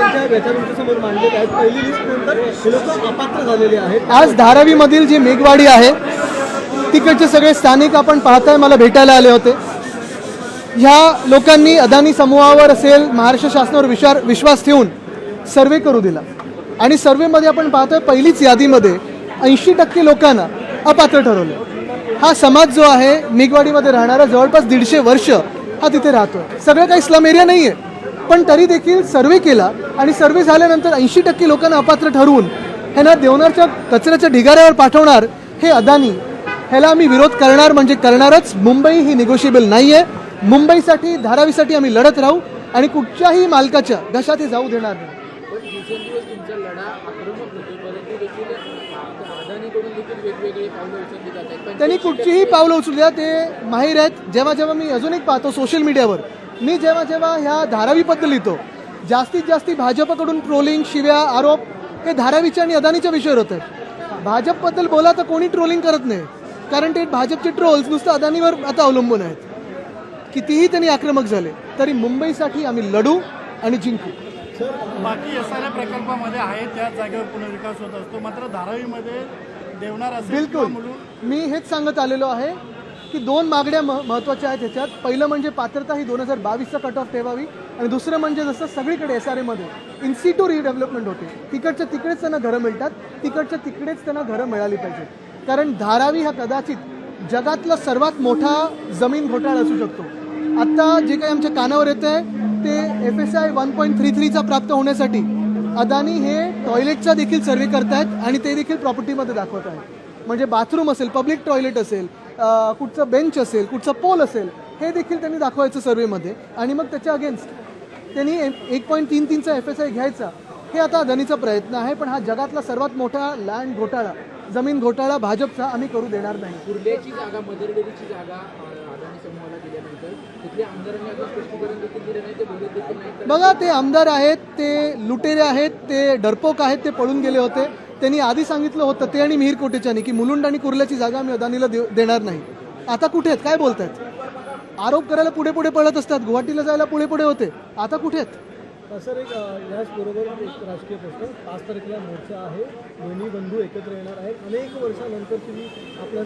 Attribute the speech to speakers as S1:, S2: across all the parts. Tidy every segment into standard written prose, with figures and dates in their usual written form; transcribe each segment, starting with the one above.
S1: त्यांच्या व्यथा तुमच्यासमोर मांडलेल्या आहेत. पहिली लिस्ट नंतर हे लोक अपात्र झालेले आहेत.
S2: आज धारावीमधील जी मेघवाडी आहे तिकडचे सगळे स्थानिक आपण पाहताय मला भेटायला आले होते. ह्या लोकांनी अदानी समूहावर असेल महाराष्ट्र शासनावर विश्वास ठेवून सर्वे करू दिला आणि सर्वेमध्ये आपण पाहतोय पहिलीच यादीमध्ये 80% लोकांना अपात्र ठरवलं. हा समाज जो आहे मेघवाडीमध्ये राहणारा जवळपास 150 वर्ष हा तिथे राहतोय. सगळं काही स्लम एरिया नाही आहे पण तरी देखील सर्वे केला आणि सर्वे झाल्यानंतर 80% लोकांना अपात्र ठरवून ह्यांना देवनारच्या कचऱ्याच्या ढिगाऱ्यावर पाठवणार हे अदानी, ह्याला आम्ही विरोध करणार म्हणजे करणारच. मुंबई ही निगोशिएबल नाही आहे. मुंबईसाठी धारावीसाठी आम्ही लढत राहू आणि कुठच्याही मालकाच्या घशात हे जाऊ देणार नाही. त्यांनी कुठचीही पावलं उचलल्या ते माहीर आहेत. जेव्हा जेव्हा मी अजून एक पाहतो सोशल मीडियावर, मी जेव्हा ह्या धारावीबद्दल लिहितो जास्तीत जास्त भाजपकडून ट्रोलिंग शिव्या आरोप हे धारावीच्या आणि अदानीच्या विषयावर होत आहेत. भाजपबद्दल बोला तर कोणी ट्रोलिंग करत नाही कारण ते भाजपचे ट्रोल्स नुसतं अदानीवर आता अवलंबून आहेत. कितीही त्यांनी आक्रमक झाले तरी मुंबईसाठी आम्ही लढू आणि जिंकू.
S3: बाकी एसआरए प्रकल्पामध्ये आहे त्या जागेवर पुनर्विकास होत असतो मात्र धारावीमध्ये देवनार असेल
S2: बिलकुल मी हेच सांगत आलेलो आहे की 2 मागण्या महत्त्वाच्या आहेत ह्याच्यात. पहिलं म्हणजे पात्रता ही 2022चा कट ऑफ ठेवावी आणि दुसरं म्हणजे जसं सगळीकडे एसआरएमध्ये इन सिटू रिडेव्हलपमेंट होते तिकडच्या तिकडेच त्यांना घरं मिळतात, तिकडच्या तिकडेच त्यांना घरं मिळाली पाहिजेत. कारण धारावी हा कदाचित जगातला सर्वात मोठा जमीन घोटाळा असू शकतो. आत्ता जे काही आमच्या कानावर येतं आहे ते FSI 1.33चा प्राप्त होण्यासाठी अदानी हे टॉयलेटचा देखील सर्वे करतायत आणि ते देखील प्रॉपर्टीमध्ये दाखवत आहेत. म्हणजे बाथरूम असेल, पब्लिक टॉयलेट असेल, कुठचं बेंच असेल, कुठचं पोल असेल हे देखील त्यांनी दाखवायचं सर्वेमध्ये आणि मग त्याच्या अगेन्स्ट त्यांनी 1.33चा FSI घ्यायचा. हे आता अदानीचा प्रयत्न आहे पण हा जगातला सर्वात मोठा लँड घोटाळा, जमीन घोटाळा भाजपचा आम्ही करू देणार नाही.
S4: कुर्ल्याची जागा, मदरगडीची जागा अदानी समूहाला दिल्यानंतर तिथल्या आमदारांनी अजून स्पष्टीकरण देखील दिलं नाही, ते बोलत देखील नाही.
S2: बघा ते आमदार आहेत, ते लुटेरे आहेत, ते डरपोक आहेत, ते पळून गेले होते. त्यांनी आधी सांगितलं होतं ते आणि मिहीर कोटेच्यानी की मुलुंड आणि कुर्ल्याची जागा आम्ही अदानीला देणार नाही. आता कुठे आहेत, काय बोलतायत? आरोप करायला पुढे पुढे पळत असतात, गुवाहाटीला जायला पुढे पुढे होते, आता कुठे आहेत?
S1: सर एक याचबरोबर एक राजकीय प्रश्न, 5 तारखेला मोर्चा आहे, दोन्ही बंधू एकत्र येणार आहेत. अनेक वर्षानंतर तुम्ही आपल्या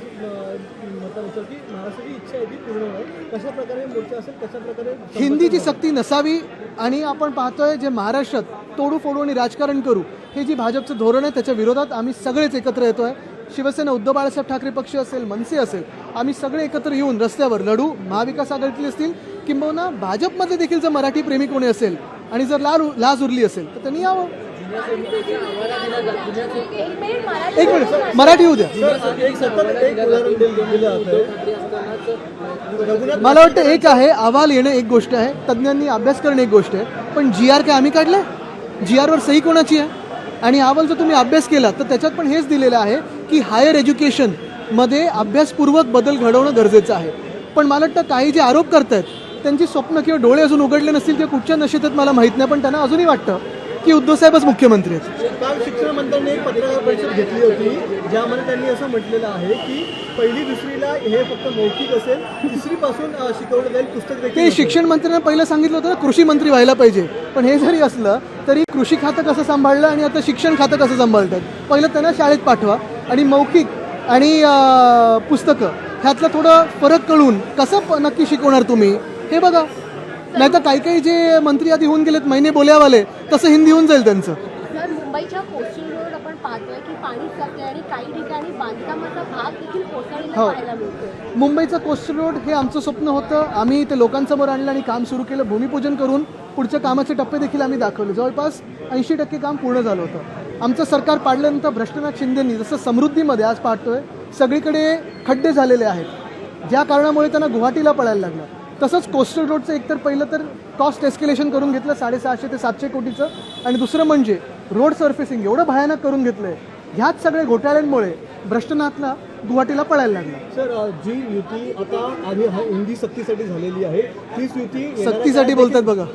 S1: मतानुसार की महाराष्ट्राची इच्छा आहे ती पूर्ण होणार, कशा प्रकारे मोर्चा असेल, कशा प्रकारे
S2: हिंदीची सक्ती नसावी आणि आपण पाहतोय जे महाराष्ट्रात तोडू फोडू आणि राजकारण करू हे जी भाजपचं धोरण आहे त्याच्या विरोधात आम्ही सगळेच एकत्र येतोय. शिवसेना, उद्धव बाळासाहेब ठाकरे पक्ष असेल, मनसे असेल, आम्ही सगळे एकत्र येऊन रस्त्यावर लढू. महाविकास आघाडीतले असतील किंबहुना भाजपमध्ये देखील जर मराठी प्रेमी कोणी असेल आणि जर लाज उरली असेल तर त्यांनी यावं. एक मिनिट मराठी होऊ द्या. मला वाटतं एक आहे अहवाल येणं, एक गोष्ट आहे तज्ज्ञांनी अभ्यास करणं, एक गोष्ट आहे पण GR काय आम्ही काढलं? GR वर सही कोणाची आहे? आणि अहवाल जर तुम्ही अभ्यास केला तर त्याच्यात पण हेच दिलेलं आहे की हायर एज्युकेशनमध्ये अभ्यासपूर्वक बदल घडवणं गरजेचं आहे. पण मला वाटतं काही जे आरोप करतायत त्यांची स्वप्न किंवा डोळे अजून उघडले नसतील किंवा कुठच्या नशेत आहेत मला माहीत नाही पण त्यांना अजूनही वाटतं की उद्धवसाहेबच मुख्यमंत्री आहेत.
S1: काल शिक्षण मंत्र्यांनी एक पत्रकार परिषद घेतली होती ज्यामध्ये त्यांनी असं म्हटलेलं आहे की 1ली-2रीला हे फक्त मौखिक असेल, 3रीपासून शिकवलं जाईल, पुस्तक देखील.
S2: ते शिक्षण मंत्र्यांना पहिलं सांगितलं होतं ना कृषी मंत्री व्हायला पाहिजे. पण हे जरी असलं तरी कृषी खातं कसं सांभाळलं आणि आता शिक्षण खातं कसं सांभाळतात, पहिलं त्यांना शाळेत पाठवा आणि मौखिक आणि पुस्तकं ह्यातलं थोडं फरक कळून कसं नक्की शिकवणार तुम्ही हे बघा. नाही तर काही जे मंत्री आधी होऊन गेलेत महिने बोल्यावाले तसं हिंदी होऊन जाईल त्यांचं.
S5: सर मुंबईच्या कोस्टल रोड आपण पाहतोय की पाणी साचले आणि काही ठिकाणी बांधकामाचा भाग देखील कोसळलेला पाहायला मिळतोय.
S2: मुंबईचं कोस्टल रोड हे आमचं स्वप्न होतं, आम्ही ते लोकांसमोर आणलं आणि काम सुरू केलं. भूमिपूजन करून पुढच्या कामाचे टप्पे देखील आम्ही दाखवले. जवळपास 80% काम पूर्ण झालं होतं. आमचं सरकार पाडल्यानंतर भ्रष्टनाथ शिंदेंनी जसं समृद्धीमध्ये आज पाहतोय सगळीकडे खड्डे झालेले आहेत ज्या कारणामुळे त्यांना गुवाहाटीला पळायला लागलं. तसंच कोस्टल रोडचं एकतर पहिलं तर कॉस्ट एस्केलेशन करून घेतलं 650 ते 700 कोटीचं आणि दुसरं म्हणजे रोड सर्फेसिंग एवढं भयानक करून घेतलं आहे. ह्याच सगळ्या घोटाळ्यांमुळे भ्रष्टनाथला गुवाहाटीला पळायला लागलं.
S1: सर जी युती आता आधी हिंदी सक्तीसाठी झालेली आहे तीच युती
S2: सक्तीसाठी बोलतात बघा,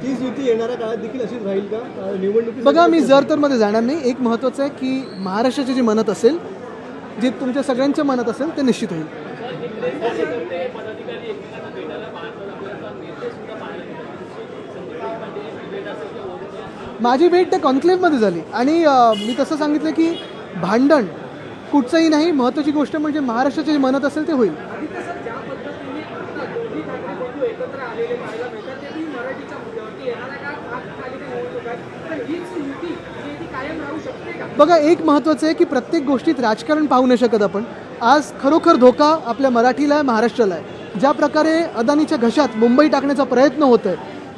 S1: तीच युती येणाऱ्या काळात देखील अशीच राहील का निवडणुकी?
S2: बघा मी जर तर मध्ये जाणार नाही. एक महत्त्वाचं आहे की महाराष्ट्राची जी मनात असेल, जे तुमच्या सगळ्यांच्या मनात असेल ते निश्चित होईल. माझी भेट त्या कॉन्क्लेव्हमध्ये झाली आणि मी तसं सांगितलं की भांडण कुठचंही नाही, महत्त्वाची गोष्ट म्हणजे महाराष्ट्राचे जे म्हणत असेल ते होईल.
S4: आदित्य सर, ज्या पद्धतीने आता दोन्ही ठाकरे बंधू एकत्र आलेले पाहायला मिळतात, ते मराठीच्या मुद्द्यावरती येणाऱ्या काळात महापालिका निवडणूक आहे, तर हीच युती जी ती कायम राहू शकते का?
S2: बघा, एक महत्त्वाचं आहे की प्रत्येक गोष्टीत राजकारण पाहू नाही शकत आपण. आज खरोखर धोका आपल्या मराठीला आहे, महाराष्ट्राला आहे. ज्या प्रकारे अदानीच्या घशात मुंबई टाकण्याचा प्रयत्न होत आहे,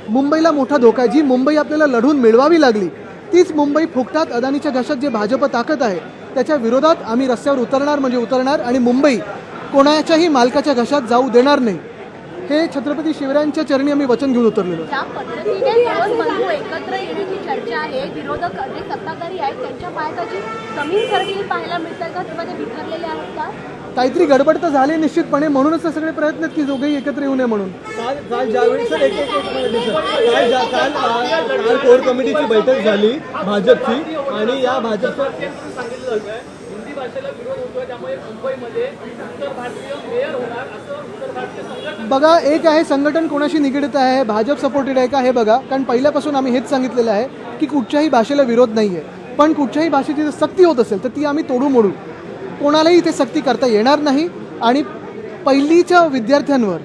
S2: मुंबईला मोठा धोका आहे. जी मुंबई आपल्याला लढून मिळवावी लागली तीच मुंबई फुकटात अदानीच्या घशात जे भाजप ताकद आहे त्याच्या विरोधात आम्ही रस्त्यावर उतरणार म्हणजे उतरणार आणि मुंबई कोणाच्याही मालकाच्या घशात जाऊ देणार नाही. हे छत्रपती शिवरायांच्या चरणी आम्ही वचन घेऊन उतरलेलो.
S5: ज्या पद्धतीने दोन बंधू एकत्र येण्याची चर्चा आहे, विरोधक जे सत्ताधारी आहेत त्यांच्या पायाची जमीन सरकली पाहायला मिळतात का, किंवा ते बिथरलेले आहेत का?
S2: काहीतरी गडबड तर झाली निश्चितपणे, म्हणूनच तर सगळे प्रयत्न आहेत की दोघेही एकत्र येऊ नये म्हणून.
S1: काल ज्यावेळी सर एक मिनिट सर, काल कोर कमिटीची बैठक झाली भाजपची आणि या भाजपच्या
S4: सांगितलं जातं हिंदी भाषेला विरोध होतोय, त्यामुळे मुंबईमध्ये उत्तर भारतीय मेयर होणार असं उत्तर भारतीय संघटना.
S2: बघा, एक आहे संघटन कोणाशी निगडीत आहे, भाजप सपोर्टेड आहे का हे बघा. कारण पहिल्यापासून आम्ही हेच सांगितलेलं आहे की कुठच्याही भाषेला विरोध नाही आहे, पण कुठच्याही भाषेची जर सक्ती होत असेल तर ती आम्ही तोडू मोडू. कोणालाही ते सक्ती करता येणार नाही. आणि पहिलीच्या विद्यार्थ्यांवर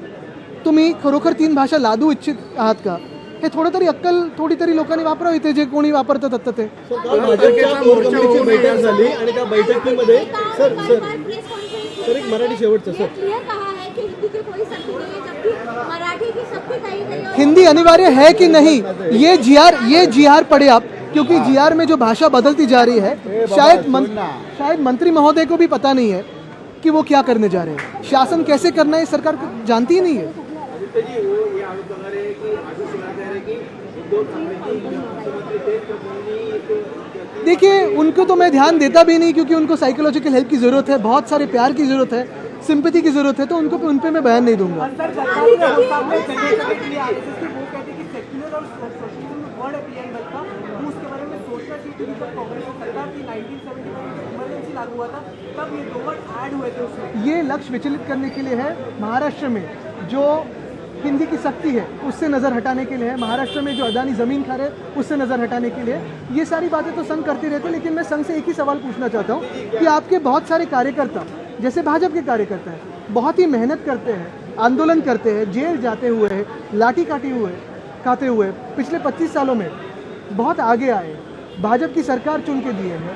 S2: तुम्ही खरोखर 3 भाषा लादू इच्छित आहात का, हे थोडं तरी अक्कल थोडी तरी लोकांनी वापरावी, ते जे कोणी वापरतात आता ते.
S1: काल भाजपच्या कोर कमिटीची बैठक झाली आणि त्या बैठकीमध्ये सर एक मराठी शेवटचं सर,
S5: क्लियर कहा है कि हिंदी की कोई सक्ती नहीं है, जबकि मराठी की सक्ती कही गई है.
S2: हिंदी अनिवार्य है कि नहीं, ये जीआर पढ़े आप, क्योंकि जीआर में जो भाषा बदलती जा रही है शायद मंत्री महोदय को भी पता नहीं है कि वो क्या करने जा रहे हैं. शासन कैसे करना है सरकार को जानती ही नहीं है. देखिए, उनको तो मैं ध्यान देता भी नहीं क्योंकि उनको साइकोलॉजिकल हेल्प की ज़रूरत है, बहुत सारे प्यार की ज़रूरत है, सिंपैथी की ज़रूरत है, तो उनको उन पे मैं बयान नहीं दूंगा. ये लक्ष्य विचलित करने के लिए है. महाराष्ट्र में जो हिंदी की सक्ति है उससे नज़र हटाने के लिए है. महाराष्ट्र में जो अदानी ज़मीन खा रहे हैं उससे नज़र हटाने के लिए. ये सारी बातें तो संघ करती रहती है, लेकिन मैं संघ से एक ही सवाल पूछना चाहता हूँ कि आपके बहुत सारे कार्यकर्ता, जैसे भाजपा के कार्यकर्ता हैं, बहुत ही मेहनत करते हैं, आंदोलन करते हैं, जेल जाते हुए, लाठी खाते हुए पिछले 25 सालों में बहुत आगे आए, भाजपा की सरकार चुन के दिए हैं,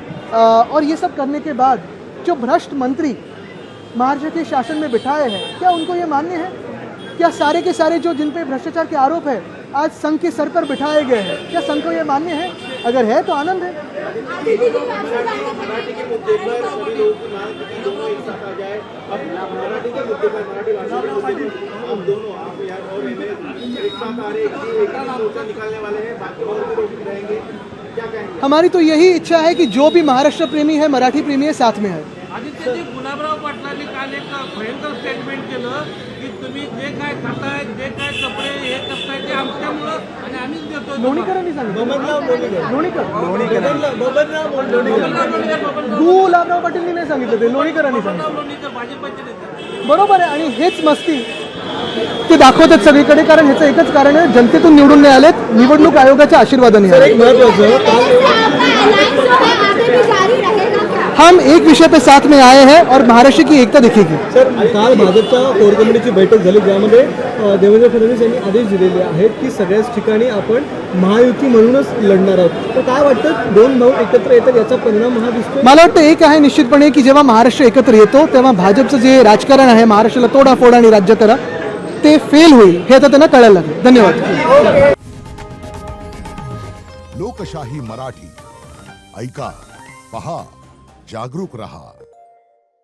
S2: और ये सब करने के बाद जो भ्रष्ट मंत्री महाराष्ट्र के शासन में बिठाए हैं, क्या उनको ये मान्य है? क्या सारे के सारे जो जिन पे भ्रष्टाचार के आरोप है आज संघ के सर पर बिठाए गए हैं, क्या संघ को ये मान्य है? अगर है तो आनंद है.
S6: मराठी के मुद्दे पर सभी लोगों की मांग थी कि दोनों एक साथ आ जाए. अब मराठी के मुद्दे पर, मराठी भाषा के मुद्दे पर अब दोनों आप यार और एक साथ आ रहे हैं, एक ही मोर्चा निकालने वाले हैं, बाकी और भी लोग रहेंगे, क्या कहेंगे?
S2: हमारी तो यही इच्छा है कि जो भी महाराष्ट्र प्रेमी है, मराठी प्रेमी है, साथ में है.
S7: आदित्यजी, गुलाबराव पाटलांनी काल एक भयंकर स्टेटमेंट केलं की तुम्ही जे काय खाताय, जे काय कपडे हे करताय ते आमच्यामुळं आणि आम्हीच देतो.
S2: लोणीकरांनी सांगितलं. लोणीकर
S7: बबनराव
S2: गुलाबराव पाटीलनी नाही सांगितलं, ते लोणीकरांनी सांगितलं.
S7: लोणीकर भाजपचे नेते.
S2: बरोबर आहे. आणि हेच मस्ती ते दाखवतात सगळीकडे, कारण ह्याचं एकच कारण आहे, जनतेतून निवडून नाही आलेत, निवडणूक आयोगाच्या आशीर्वादाने आले.
S1: एक महत्वाचं
S2: हम एक विषय पे साथ में आए हैं और महाराष्ट्र की एकता दिखेगी.
S1: सर, काल भाजपच्या कोर कमिटीची बैठक झाली ज्यामध्ये देवेंद्र फडणवीस यांनी आदेश दिलेले आहेत की सगळ्याच ठिकाणी आपण महायुती म्हणूनच लढणार आहोत. तर काय वाटतं, 2 भाऊ एकत्र येतात याचा परिणाम हा दिसतो?
S2: मला वाटतं एक आहे निश्चितपणे की जेव्हा महाराष्ट्र एकत्र येतो तेव्हा भाजपचं जे राजकारण आहे, महाराष्ट्राला तोडाफोड आणि राज्य करा, ते फेल होईल हे आता त्यांना कळायला लागेल. धन्यवाद.
S8: लोकशाही मराठी ऐका, पहा, जागरूक रहा.